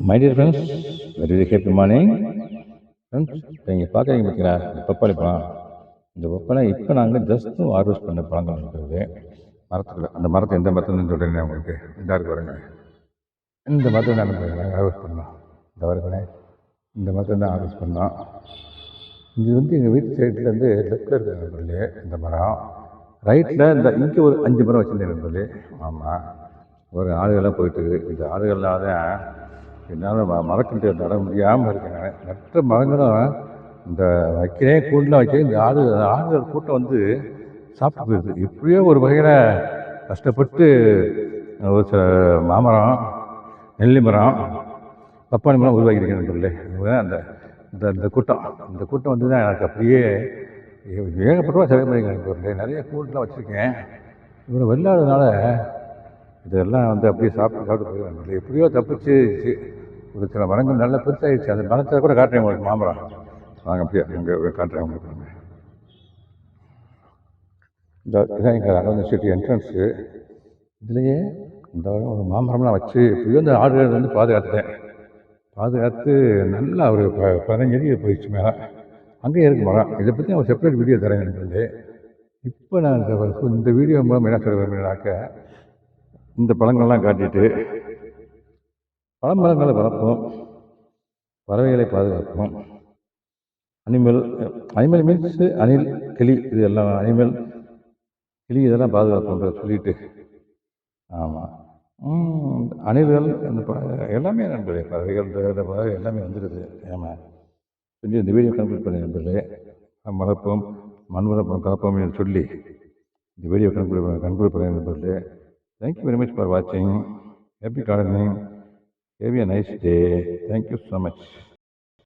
My dear friends, very happy morning friends. இப்போ இங்கே பார்க்குறீங்க பார்த்தீங்களா, இந்த பப்பாளி பழம். இந்த பப்பாளி இப்போ நாங்கள் ஜஸ்ட்டு ஹார்வெஸ்ட் பண்ண பழங்கள் இருக்கிறது மரத்துக்குள்ள. அந்த மரத்தை எந்த மரத்துன்னு சொல்கிறேன் உங்களுக்கு. இந்த இருக்கு பாருங்க, இந்த மரத்தை நாங்கள் ஹார்வெஸ்ட் பண்ணோம். இந்த வருங்களேன், இந்த மரத்தை தான் ஹார்வெஸ்ட் பண்ணோம். இது எங்கள் வீட்டு சைட்லேருந்து லெஃப்டில் இருக்கிற நண்பர்களே இந்த மரம், ரைட்டில் இந்த இங்கே ஒரு 5 மரம் வச்சுருந்தேன் நண்பர்களே. ஆமாம், ஒரு ஆடுகள்லாம் போயிட்டுருக்கு. இந்த ஆடுகள்லாம் தான் என்னால் மரக்கன்று நட முடியாமல் இருக்கேன். மற்ற மரங்களும் இந்த வைக்கிறேன், கூண்டெலாம் வைக்கிறேன், இந்த ஆடுகள் கூட்டம் சாப்பிட்டு போயிடுது. இப்படியோ ஒரு வகையில் கஷ்டப்பட்டு ஒரு சில மாமரம், நெல்லி மரம், பப்பாளி மரம் உருவாக்கியிருக்கேன் நண்பர்களே. அந்த இந்த இந்த கூட்டம் இந்த கூட்டம் தான் எனக்கு அப்படியே ஏகப்பட்டவா செலவு பண்ணிக்கிறேன் நண்பர்களே. நிறைய கூண்டெலாம் வச்சுருக்கேன். இவரை வெள்ளாடுனால இதெல்லாம் அப்படியே சாப்பிட்டு போயிடுவாங்க. எப்படியோ தப்பிச்சு ஒரு சில மரங்கள் நல்லா பெருசாகிடுச்சு. அந்த மரத்தை கூட காட்டுறேன் உங்களுக்கு. மாமரம் வாங்க, அப்படியே அங்கே காட்டுறேன் உங்களுக்கு. இதான் எங்கள் யூனிவர்சிட்டி என்ட்ரன்ஸு. இதுலேயே இந்த ஒரு மாமரம்லாம் வச்சு எப்படியோ இந்த ஆடுகள் பாதுகாத்து நல்லா ஒரு 15 அடி போயிடுச்சு மேலே. அங்கேயே இருக்குது மரம். இதை பற்றி நான் செப்பரேட் வீடியோ தரேன் எனக்கு. இப்போ நான் இந்த வீடியோ மூலம் என்ன சொல்ல விரும்புகிறேன்னாக்க, இந்த பழங்கள்லாம் காட்டிட்டு பழமரங்களை வளர்ப்போம், பறவைகளை பாதுகாப்போம். அனிமல் மீன்ஸ் அணில், கிளி, இது எல்லாம் அனிமல், கிளி இதெல்லாம் பாதுகாப்புன்ற சொல்லிட்டு. ஆமாம், அணில்கள் எல்லாமே நண்பர்களே, பறவைகள் பறவை எல்லாமே வந்துடுது. ஆமாம், கொஞ்சம் இந்த வீடியோ கன்க்ளூட் பண்ணி நண்பர்களே. வளர்ப்போம், மண் வளர்ப்போம், காப்போம் என்று சொல்லி இந்த வீடியோ கன்க்ளூட் பண்ணி நண்பர்களே. தேங்க்யூ வெரி மச் ஃபார் வாட்சிங். Happy gardening. Have a nice day. Thank you so much.